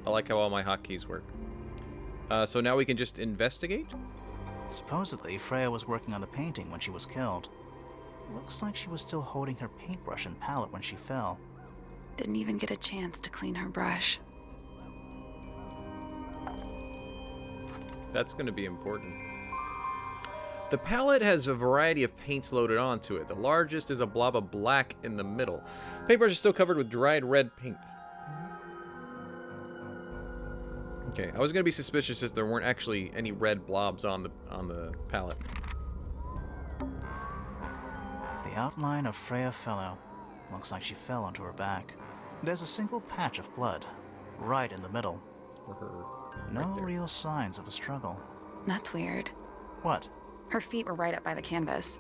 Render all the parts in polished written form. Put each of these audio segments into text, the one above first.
I like how all my hotkeys work. So now we can just investigate? Supposedly, Freya was working on the painting when she was killed. Looks like she was still holding her paintbrush and palette when she fell. Didn't even get a chance to clean her brush. That's going to be important. The palette has a variety of paints loaded onto it. The largest is a blob of black in the middle. Paintbrush is still covered with dried red paint. Okay, I was going to be suspicious if there weren't actually any red blobs on the palette. The outline of Freya Fellow. Looks like she fell onto her back. There's a single patch of blood, right in the middle. Or her. No Right there. real signs of a struggle. That's weird. What? Her feet were right up by the canvas.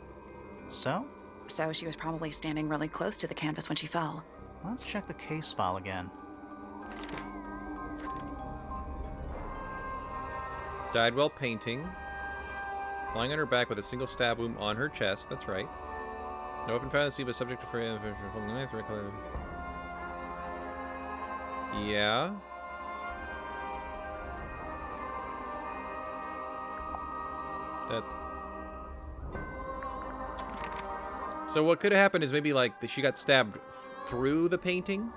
So? So she was probably standing really close to the canvas when she fell. Let's check the case file again. Died while painting. Lying on her back with a single stab wound on her chest. That's right. No weapon found in the scene, but subject to Freya. Yeah. That. So what could have happened is maybe like she got stabbed through the painting.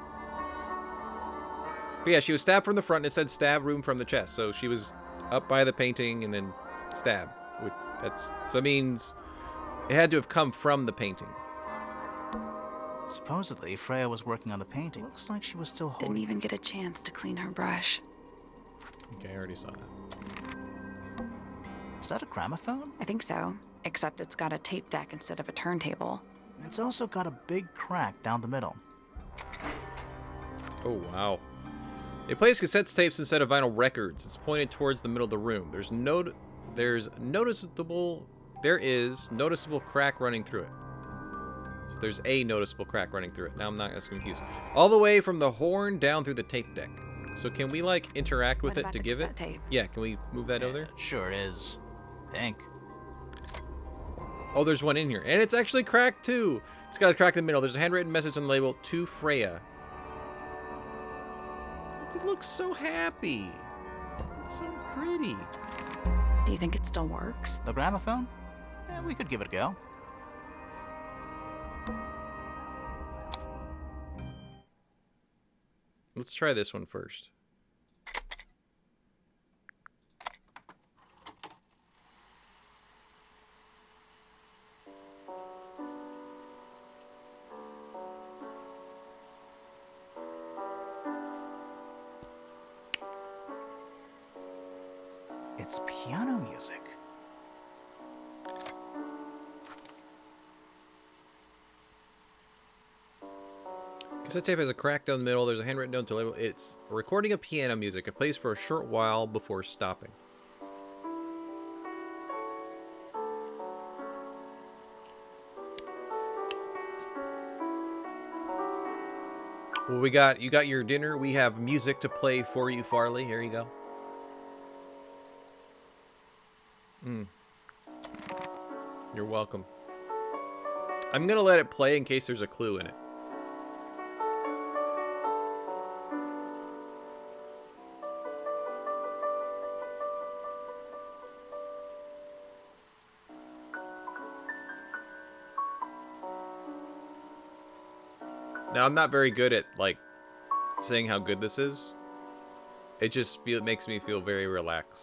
But yeah, she was stabbed from the front and it said stab room from the chest. So she was up by the painting and then stabbed. So that means it had to have come from the painting. Supposedly, Freya was working on the painting. Looks like she was still holding... Didn't even get a chance to clean her brush. Okay, I already saw that. Is that a gramophone? I think so, except it's got a tape deck instead of a turntable. It's also got a big crack down the middle. Oh, wow. It plays cassette tapes instead of vinyl records. It's pointed towards the middle of the room. There is noticeable crack running through it. So there's a noticeable crack running through it. Now I'm not as confused. All the way from the horn down through the tape deck. So can we like interact with it to give it? Tape? Yeah, can we move that over there? It sure is. Pink. Oh, there's one in here. And it's actually cracked too. It's got a crack in the middle. There's a handwritten message on the label, to Freya. It looks so happy. It's so pretty. Do you think it still works? The gramophone? Yeah, we could give it a go. Let's try this one first. It's piano music. Cassette tape has a crack down the middle. There's a handwritten note to label. It's a recording of piano music. It plays for a short while before stopping. Well, you got your dinner. We have music to play for you, Farley. Here you go. You're welcome. I'm gonna let it play in case there's a clue in it. Now, I'm not very good at, like, saying how good this is. It makes me feel very relaxed.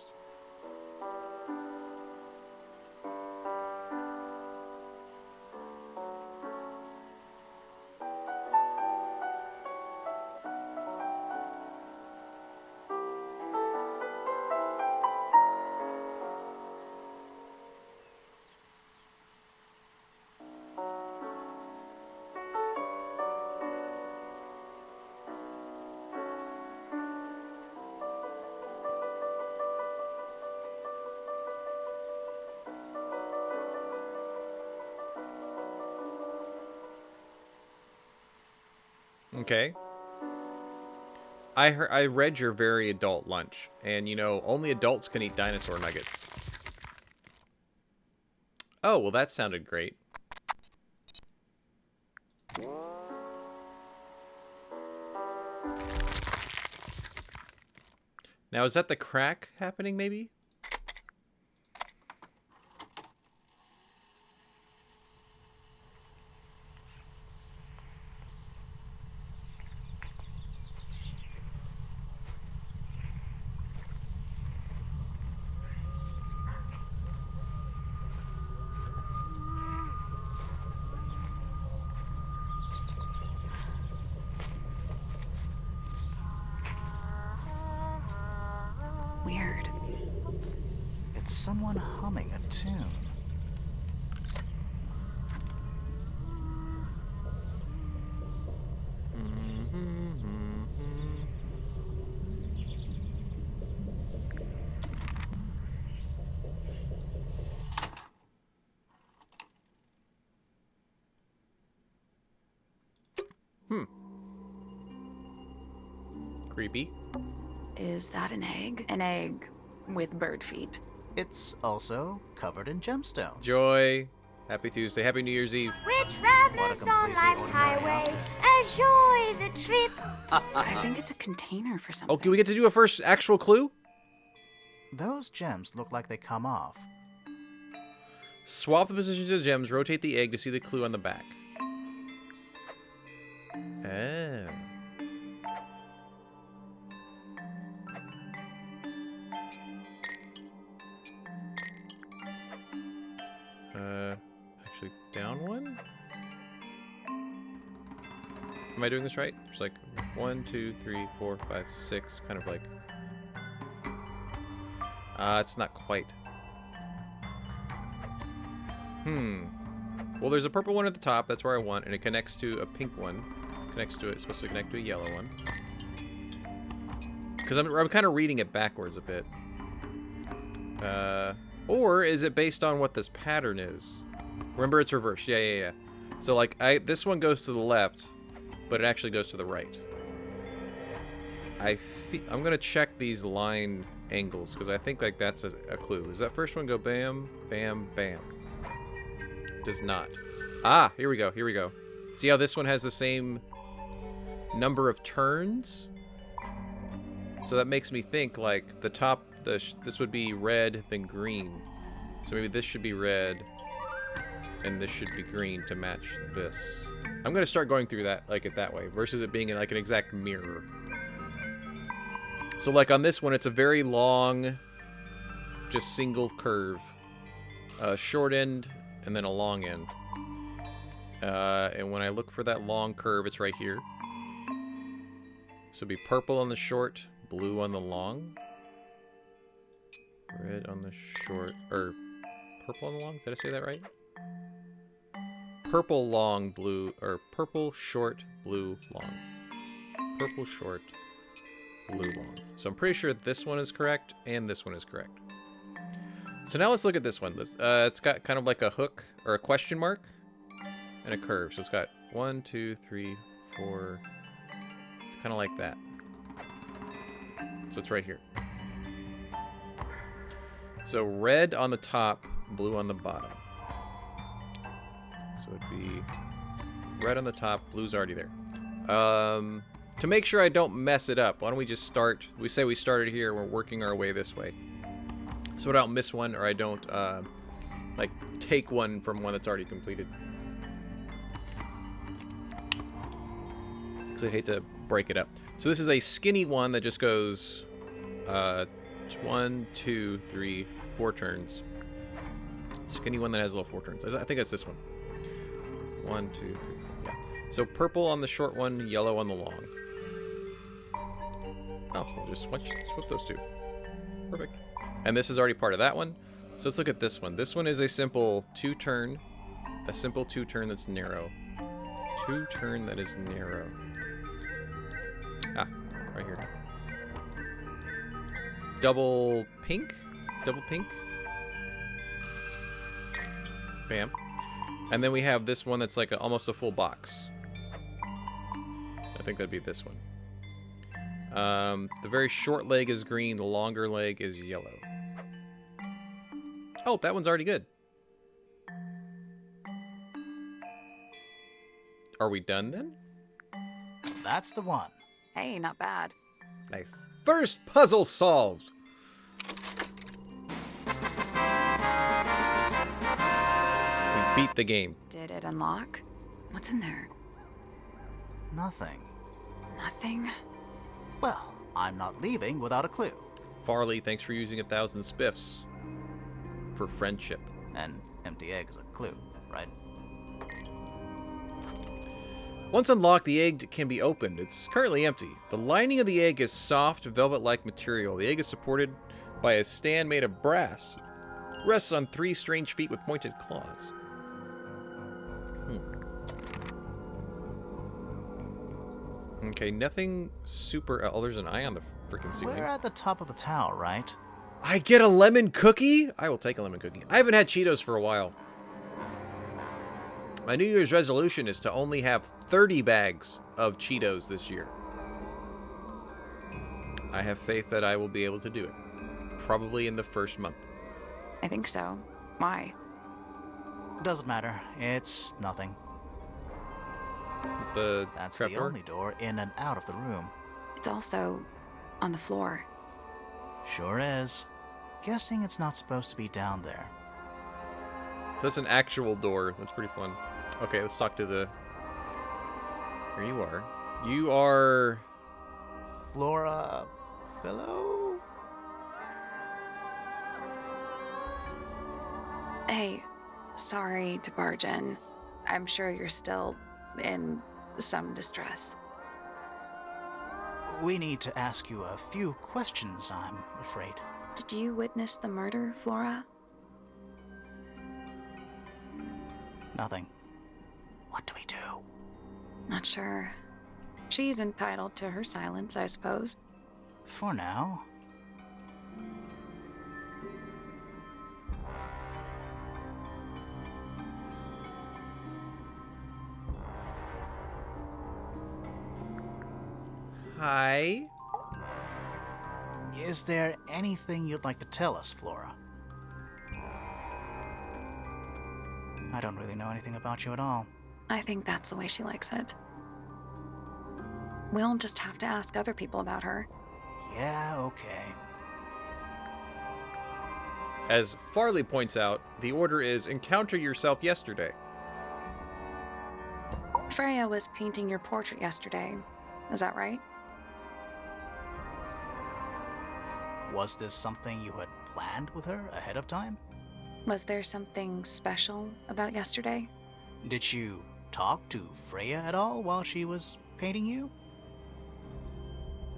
Okay. I read your very adult lunch, and you know, only adults can eat dinosaur nuggets. Oh, well that sounded great. Now, is that the crack happening, maybe? Weird. It's someone humming a tune. Creepy. Is that an egg? An egg with bird feet. It's also covered in gemstones. Joy. Happy Tuesday. Happy New Year's Eve. We're What a travelers on completely life's ordinary highway. outfit. Enjoy the trip. I think it's a container for something. Oh, can we get to do a first actual clue? Those gems look like they come off. Swap the positions of the gems. Rotate the egg to see the clue on the back. Oh. Actually, down one? Am I doing this right? It's like 1, 2, 3, 4, 5, 6, kind of like... it's not quite. Well, there's a purple one at the top, that's where I want, and it connects to a pink one. Connects to it, it's supposed to connect to a yellow one. Because I'm kind of reading it backwards a bit. Or is it based on what this pattern is? Remember, it's reversed. Yeah. So, like, this one goes to the left, but it actually goes to the right. I'm going to check these line angles, because I think, like, that's a clue. Does that first one go bam, bam, bam? Does not. Ah, here we go. See how this one has the same number of turns? So that makes me think, like, the top... this would be red, then green. So maybe this should be red, and this should be green to match this. I'm gonna start going through that, like, it that way, versus it being in, like, an exact mirror. So, like, on this one, it's a very long, just single curve. A short end, and then a long end. And when I look for that long curve, it's right here. So it'd be purple on the short, blue on the long. Red on the short, or purple on the long? Did I say that right? Purple long, blue, or purple short, blue long. Purple short, blue long. So I'm pretty sure this one is correct, and this one is correct. So now let's look at this one. It's got kind of like a hook, or a question mark, and a curve. So it's got 1, 2, 3, 4. It's kind of like that. So it's right here. So red on the top, blue on the bottom. So it'd be red on the top, blue's already there. To make sure I don't mess it up, why don't we just start... We say we started here, we're working our way this way. So I don't miss one, or I don't, like, take one from one that's already completed. Because I hate to break it up. So this is a skinny one that just goes 1, 2, 3, 4 turns. Skinny one that has little 4 turns. I think that's this one. 1, 2, 3, 4. Yeah. So purple on the short one, yellow on the long. Oh, we'll just swap those two. Perfect. And this is already part of that one. So let's look at this one. This one is a simple 2-turn. A simple 2-turn that's narrow. 2-turn that is narrow. Ah, right here. Double pink? Double pink? Bam. And then we have this one that's like almost a full box. I think that'd be this one. The very short leg is green, the longer leg is yellow. Oh, that one's already good. Are we done then? That's the one. Hey, not bad. Nice. First puzzle solved. We beat the game. Did it unlock? What's in there? Nothing. Nothing? Well, I'm not leaving without a clue. Farley, thanks for using 1,000 spiffs for friendship. An empty egg is a clue, right? Once unlocked, the egg can be opened. It's currently empty. The lining of the egg is soft, velvet-like material. The egg is supported by a stand made of brass. Rests on 3 strange feet with pointed claws. Okay, nothing super... Oh, there's an eye on the freaking ceiling. We're at the top of the tower, right? I get a lemon cookie? I will take a lemon cookie. I haven't had Cheetos for a while. My New Year's resolution is to only have 30 bags of Cheetos this year. I have faith that I will be able to do it. Probably in the first month. I think so. Why? Doesn't matter. It's nothing. That's the trapdoor? only door in and out of the room. It's also on the floor. Sure is. Guessing it's not supposed to be down there. That's an actual door. That's pretty fun. Okay, let's talk to the... Here you are. You are... Flora... Fellow? Hey, sorry to barge in. I'm sure you're still in some distress. We need to ask you a few questions, I'm afraid. Did you witness the murder, Flora? Nothing. What do we do? Not sure. She's entitled to her silence, I suppose. For now. Hi. Is there anything you'd like to tell us, Flora? I don't really know anything about you at all. I think that's the way she likes it. We'll just have to ask other people about her. Yeah, okay. As Farley points out, the order is encounter yourself yesterday. Freya was painting your portrait yesterday. Is that right? Was this something you had planned with her ahead of time? Was there something special about yesterday? Did you talk to Freya at all while she was painting you?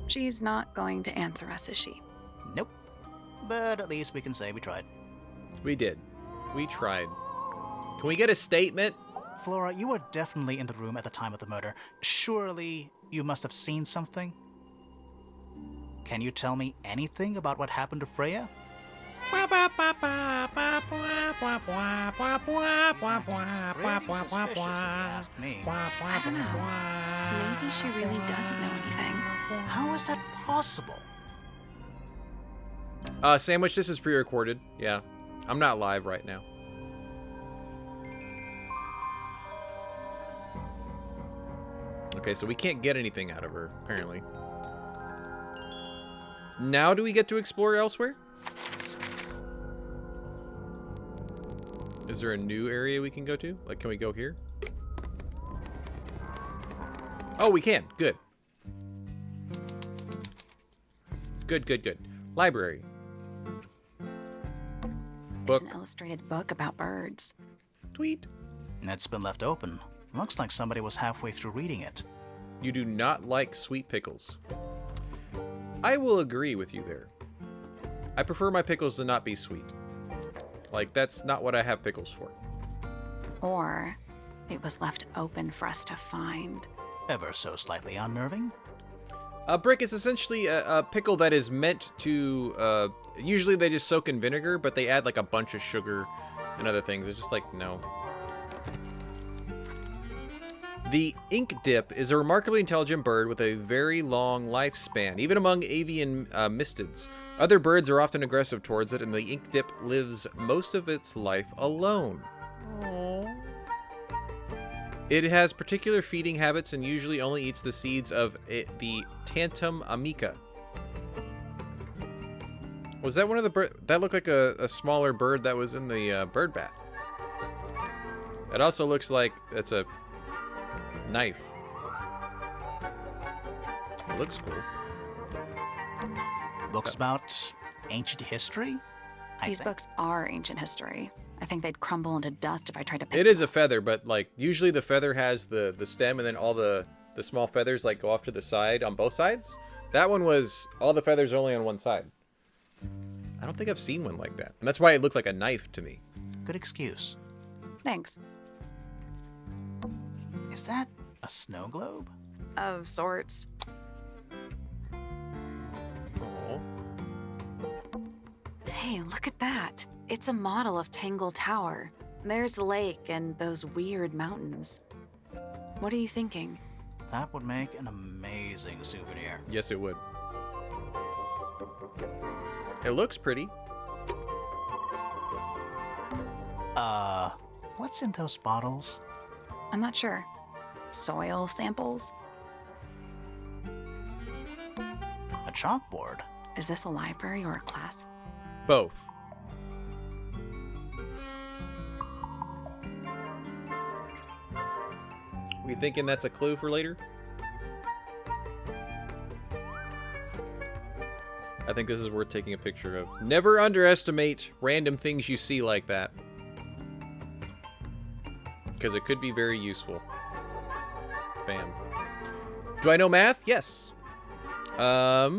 She's not going to answer us, is she? Nope. But at least we can say we tried. We did. We tried. Can we get a statement? Flora, you were definitely in the room at the time of the murder. Surely you must have seen something? Can you tell me anything about what happened to Freya? Really suspicious if you ask me. I don't know. Maybe she really doesn't know anything. How is that possible? Sandwich, this is pre-recorded. Yeah. I'm not live right now. Okay, so we can't get anything out of her, apparently. Now do we get to explore elsewhere? Is there a new area we can go to? Like, can we go here? Oh, we can. Good. Good, good, good. Library. Book. It's an illustrated book about birds. Tweet. It's been left open. Looks like somebody was halfway through reading it. You do not like sweet pickles. I will agree with you there. I prefer my pickles to not be sweet. Like, that's not what I have pickles for. Or it was left open for us to find. Ever so slightly unnerving. A brick is essentially a pickle that is meant to, usually they just soak in vinegar, but they add like a bunch of sugar and other things. It's just like, no. The ink dip is a remarkably intelligent bird with a very long lifespan, even among avian mystids. Other birds are often aggressive towards it, and the ink dip lives most of its life alone. Aww. It has particular feeding habits and usually only eats the seeds of the Tantum amica. Was that one of the bird? That looked like a smaller bird that was in the bird bath. It also looks like it's a knife. It looks cool. Books about ancient history? These books are ancient history. I think they'd crumble into dust if I tried to pick It is a feather, but like usually the feather has the stem and then all the small feathers like go off to the side on both sides. That one was all the feathers only on one side. I don't think I've seen one like that. And that's why it looked like a knife to me. Good excuse. Thanks. Is that a snow globe? Of sorts. Oh. Hey, look at that. It's a model of Tangle Tower. There's the lake and those weird mountains. What are you thinking? That would make an amazing souvenir. Yes, it would. It looks pretty. What's in those bottles? I'm not sure. Soil samples? A chalkboard. Is this a library or a class? Both. We thinking that's a clue for later? I think this is worth taking a picture of. Never underestimate random things you see like that. Because it could be very useful. Bam. Do I know math? Yes. I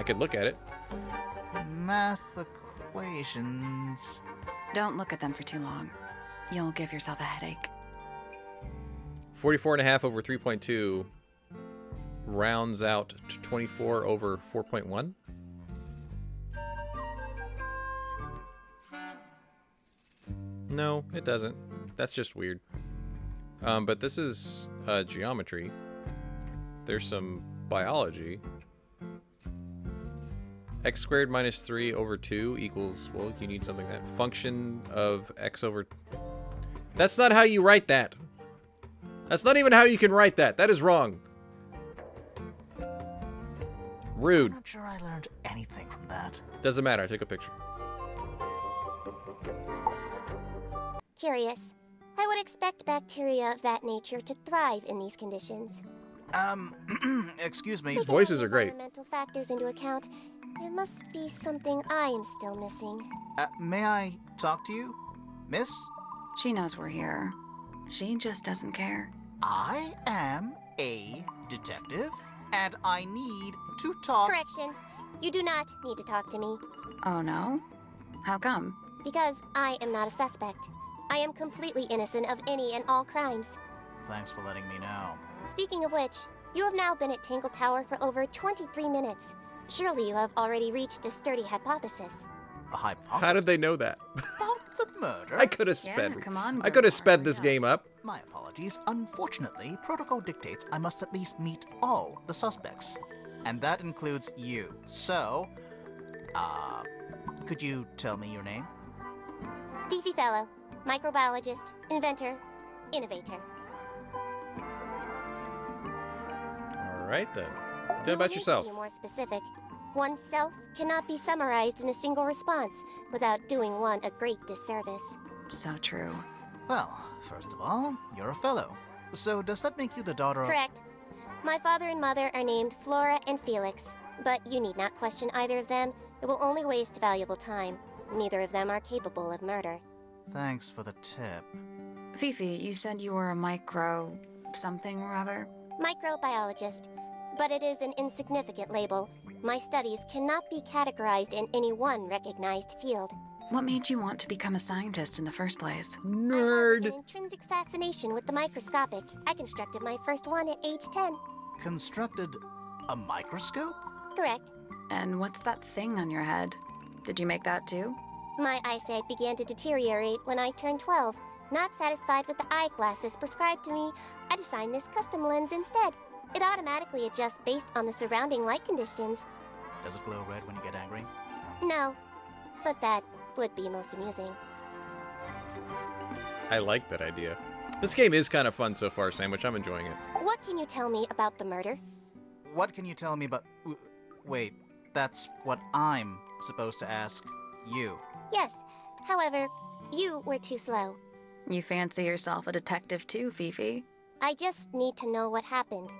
could look at it. Math equations. Don't look at them for too long. You'll give yourself a headache. 44.5 over 3.2 rounds out to 24 over 4.1. No, it doesn't. That's just weird. But this is geometry. There's some biology. X squared minus 3 over 2 equals, well, you need something that function of x over... That's not how you write that. That's not even how you can write that. That is wrong. Rude. I'm not sure I learned anything from that. Doesn't matter. I took a picture. Curious. I would expect bacteria of that nature to thrive in these conditions. Excuse me. These voices are great. Environmental factors into account, there must be something I am still missing. May I talk to you, miss? She knows we're here. She just doesn't care. I am a detective, and I need to talk. Correction. You do not need to talk to me. Oh no? How come? Because I am not a suspect. I am completely innocent of any and all crimes. Thanks for letting me know. Speaking of which, you have now been at Tangle Tower for over 23 minutes. Surely you have already reached a sturdy hypothesis. A hypothesis? How did they know that? About the murder? I could have sped. Yeah, come on. I could have Gilmore, sped hurry this up. game up. My apologies. Unfortunately, protocol dictates I must at least meet all the suspects. And that includes you. So, could you tell me your name? Fifi Fellow, microbiologist, inventor, innovator. All right then. Tell You about need yourself. To be more specific. Oneself cannot be summarized in a single response without doing one a great disservice. So true. Well, first of all, you're a fellow. So does that make you the daughter of... Correct. My father and mother are named Flora and Felix, but you need not question either of them. It will only waste valuable time. Neither of them are capable of murder. Thanks for the tip. Fifi, you said you were a micro... something or other? Microbiologist, but it is an insignificant label. My studies cannot be categorized in any one recognized field. What made you want to become a scientist in the first place? I have Nerd. an intrinsic fascination with the microscopic. I constructed my first one at age 10. Constructed a microscope? Correct. And what's that thing on your head? Did you make that too? My eyesight began to deteriorate when I turned 12. Not satisfied with the eyeglasses prescribed to me, I designed this custom lens instead. It automatically adjusts based on the surrounding light conditions. Does it glow red when you get angry? No, but that would be most amusing. I like that idea. This game is kind of fun so far, Sandwich. I'm enjoying it. What can you tell me about the murder? What can you tell me about... Wait, That's what I'm supposed to ask you. Yes, however, you were too slow. You fancy yourself a detective too, Fifi. I just need to know what happened.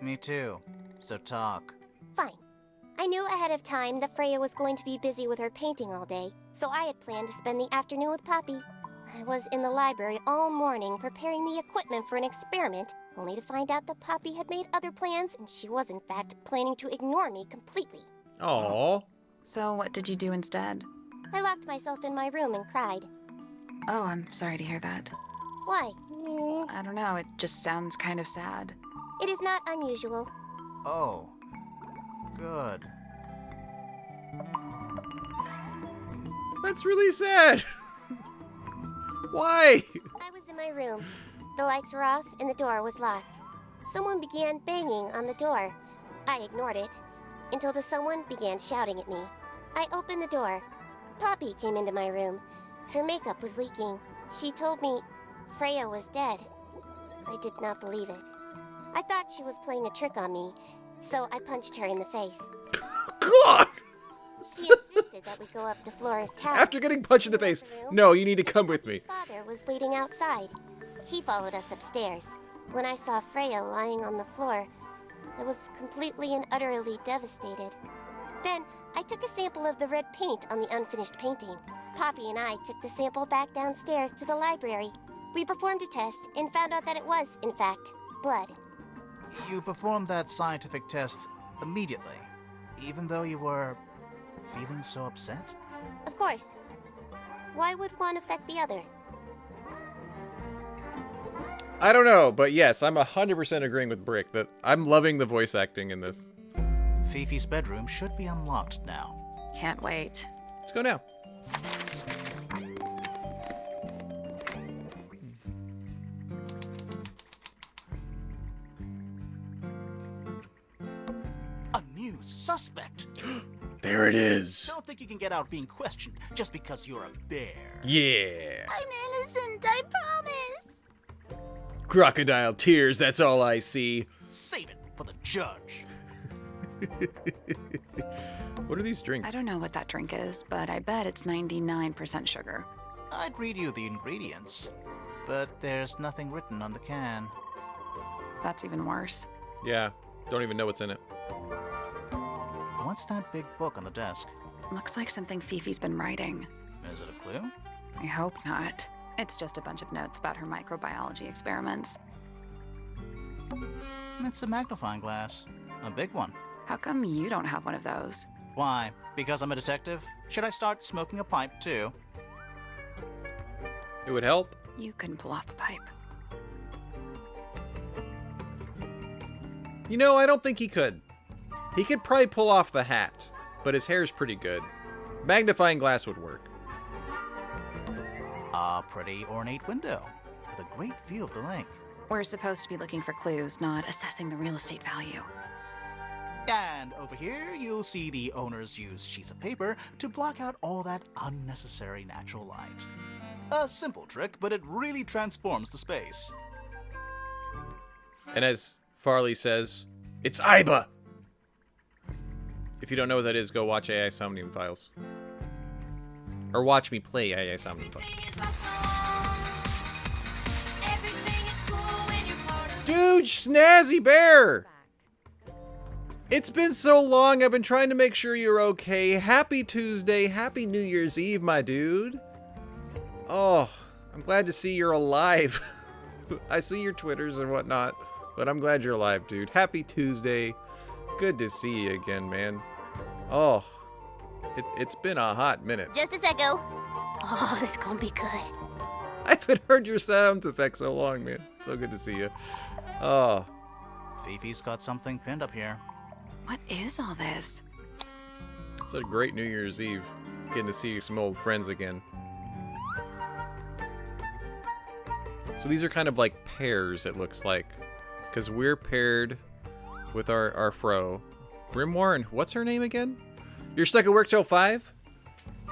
Me too. So talk. Fine. I knew ahead of time that Freya was going to be busy with her painting all day, so I had planned to spend the afternoon with Poppy. I was in the library all morning preparing the equipment for an experiment, only to find out that Poppy had made other plans and she was in fact planning to ignore me completely. Aww. So what did you do instead? I locked myself in my room and cried. Oh, I'm sorry to hear that. Why? I don't know, it just sounds kind of sad. It is not unusual. Oh. Good. That's really sad. Why? I was in my room. The lights were off and the door was locked. Someone began banging on the door. I ignored it until the someone began shouting at me. I opened the door. Poppy came into my room. Her makeup was leaking. She told me Freya was dead. I did not believe it. I thought she was playing a trick on me, so I punched her in the face. God! She insisted that we go up to Flora's tower. After getting punched in the face, no, you need to come with me. Poppy's father was waiting outside. He followed us upstairs. When I saw Freya lying on the floor, I was completely and utterly devastated. Then, I took a sample of the red paint on the unfinished painting. Poppy and I took the sample back downstairs to the library. We performed a test and found out that it was, in fact, blood. You performed that scientific test immediately, even though you were feeling so upset? Of course. Why would one affect the other? I don't know, but yes, I'm 100% agreeing with Brick that I'm loving the voice acting in this. Fifi's bedroom should be unlocked now. Can't wait. Let's go now. A new suspect! There it is. Don't think you can get out being questioned just because you're a bear. Yeah. I'm innocent, I promise. Crocodile tears, that's all I see. Save it for the judge. What are these drinks? I don't know what that drink is, but I bet it's 99% sugar. I'd read you the ingredients, but there's nothing written on the can. That's even worse. Yeah, don't even know what's in it. What's that big book on the desk? Looks like something Fifi's been writing. Is it a clue? I hope not. It's just a bunch of notes about her microbiology experiments. It's a magnifying glass. A big one. How come you don't have one of those? Why? Because I'm a detective? Should I start smoking a pipe too? It would help. You couldn't pull off a pipe. You know, I don't think he could. He could probably pull off the hat, but his hair's pretty good. Magnifying glass would work. A pretty ornate window with a great view of the lake. We're supposed to be looking for clues, not assessing the real estate value. And over here, you'll see the owners use sheets of paper to block out all that unnecessary natural light. A simple trick, but it really transforms the space. And as Farley says, it's Iba! If you don't know what that is, go watch AI Somnium Files. Or watch me play AI Somnium Files. Dude, Snazzy Bear! It's been so long, I've been trying to make sure you're okay. Happy Tuesday, happy New Year's Eve, my dude. Oh, I'm glad to see you're alive. I see your Twitters and whatnot, but I'm glad you're alive, dude. Happy Tuesday. Good to see you again, man. Oh, it's been a hot minute. Just a second. Oh, this gonna be good. I haven't heard your sound effects so long, man. So good to see you. Oh. Fifi's got something pinned up here. What is all this? It's a great New Year's Eve. Getting to see some old friends again. So these are kind of like pairs, it looks like. Because we're paired with our fro. Grimoire and what's her name again? You're stuck at work till 5?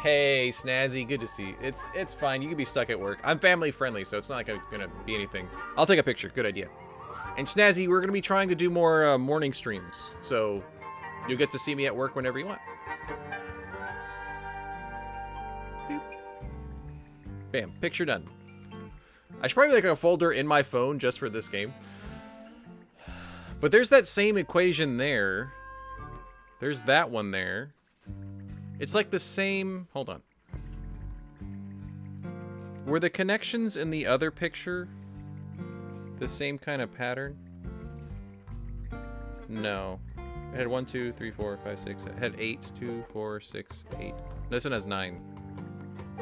Hey, Snazzy, good to see you. It's fine, you can be stuck at work. I'm family friendly, so it's not like gonna be anything. I'll take a picture, good idea. And Snazzy, we're gonna be trying to do more morning streams. So You'll get to see me at work whenever you want. Boop. Bam, picture done. I should probably make a folder in my phone just for this game. But there's that same equation there. There's that one there. It's like the same... Hold on. Were the connections in the other picture the same kind of pattern? No. It had 1, 2, 3, 4, 5, 6. It had 8, 2, 4, 6, 8. No, this one has 9.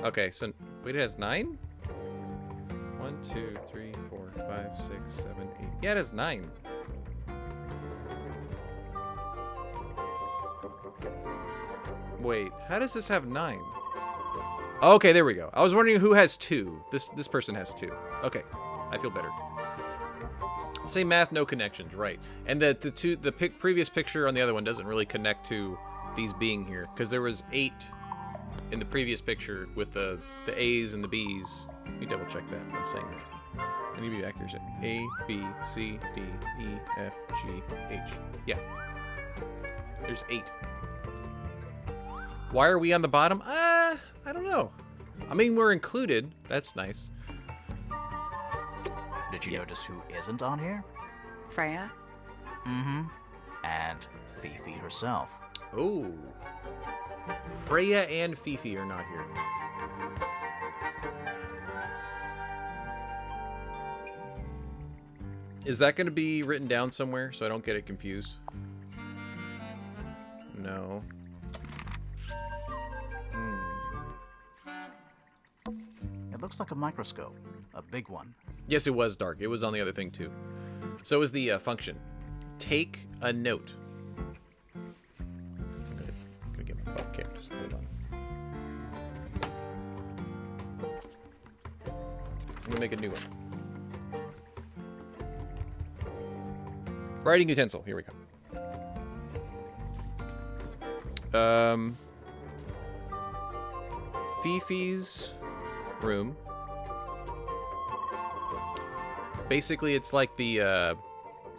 Okay, so... Wait, it has 9? 1, 2, 3, 4, 5, 6, 7, 8. Yeah, it has 9. Wait, how does this have 9? Okay, there we go. I was wondering who has 2. This person has 2. Okay, I feel better. Same math, no connections, right? And the previous picture on the other one doesn't really connect to these being here because there was 8 in the previous picture with the A's and the B's. Let me double check that. I'm saying that. I need to be accurate. A, B, C, D, E, F, G, H. Yeah. There's 8. Why are we on the bottom? I don't know. I mean, we're included. That's nice. Did you notice who isn't on here? Freya? Mm-hmm. And Fifi herself. Oh. Freya and Fifi are not here. Is that going to be written down somewhere so I don't get it confused? No. It looks like a microscope. A big one. Yes, it was dark. It was on the other thing, too. So is the function. Take a note. I'm gonna get my butt kicked. Just hold on. I'm gonna make a new one. Writing utensil. Here we go. Fifi's room. Basically, it's like the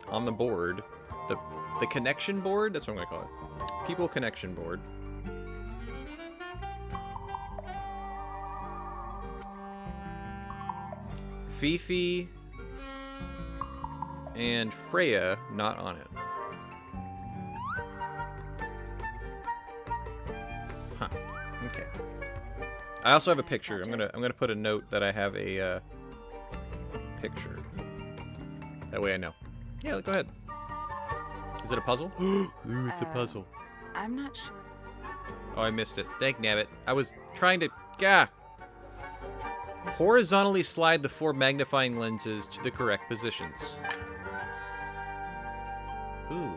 on the board, the connection board. That's what I'm gonna call it. People connection board. Fifi and Freya not on it. Huh. Okay. I also have a picture. I'm gonna put a note that I have a picture. That way I know. Yeah, go ahead. Is it a puzzle? Ooh, it's a puzzle. I'm not sure. Oh, I missed it. Dang nabbit. I was trying to... Gah! Horizontally slide the 4 magnifying lenses to the correct positions. Ooh.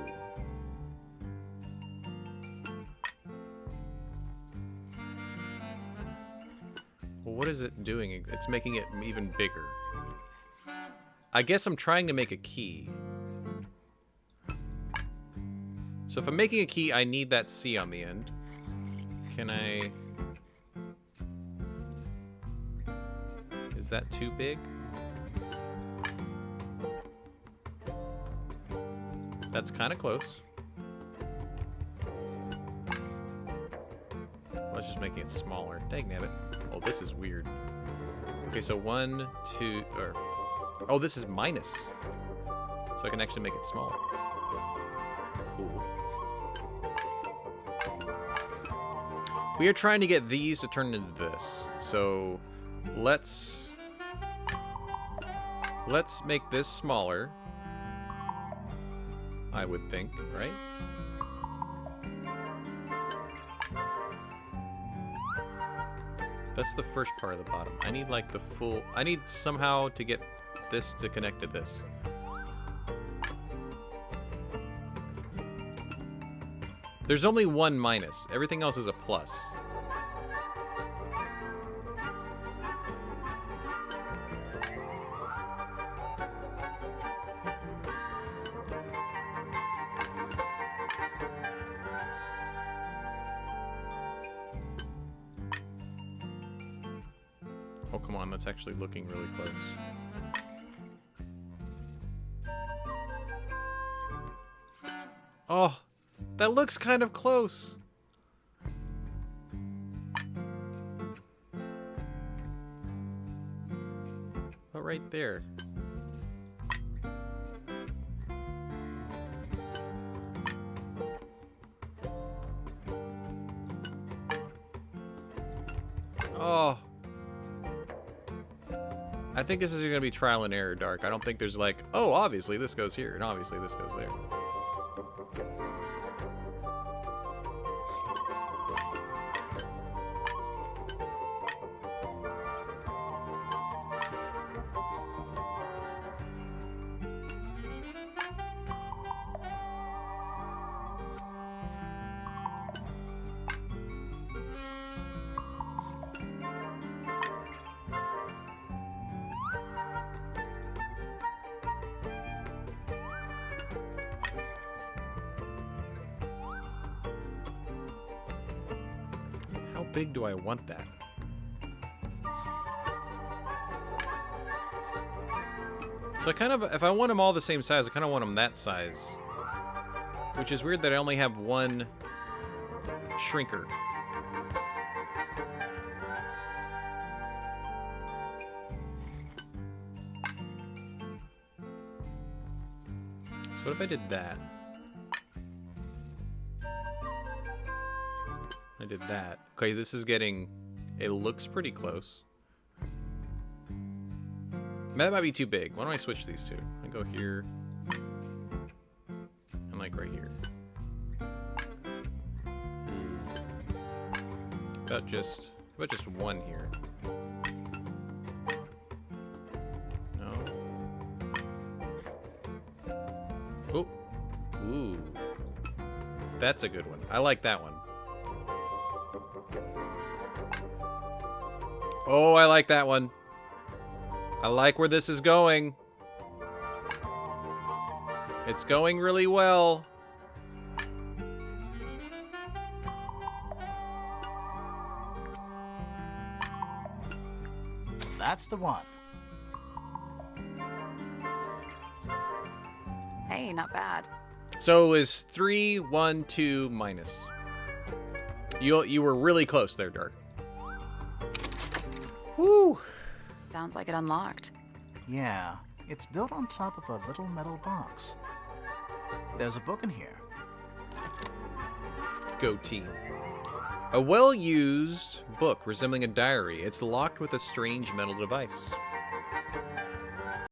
Well, what is it doing? It's making it even bigger. I guess I'm trying to make a key. So if I'm making a key, I need that C on the end. Can I... Is that too big? That's kind of close. Let's just make it smaller. Dang nabbit. Oh, this is weird. Okay, so 1, 2, or... Oh, this is minus. So I can actually make it smaller. Cool. We are trying to get these to turn into this. So let's make this smaller. I would think, right? That's the first part of the bottom. I need like the full... I need somehow to get this to connect to this. There's only one minus. Everything else is a plus. Oh, come on. That's actually looking really close. Oh, That looks kind of close. But right there. Oh. I think this is going to be trial and error, Dark. I don't think there's like, oh, obviously this goes here, and obviously this goes there. How big do I want that? So I kind of, if I want them all the same size, I kind of want them that size. Which is weird that I only have one shrinker. So what if I did that? I did that. Okay, this is getting... It looks pretty close. That might be too big. Why don't I switch these two? I go here. And like right here. About just one here. No. Oh. Ooh. That's a good one. I like that one. Oh, I like that one. I like where this is going. It's going really well. That's the one. Hey, not bad. So it was 3, 1, 2 minus. You were really close there, Dark. Woo! Sounds like it unlocked. Yeah, it's built on top of a little metal box. There's a book in here. Go team. A well-used book resembling a diary. It's locked with a strange metal device.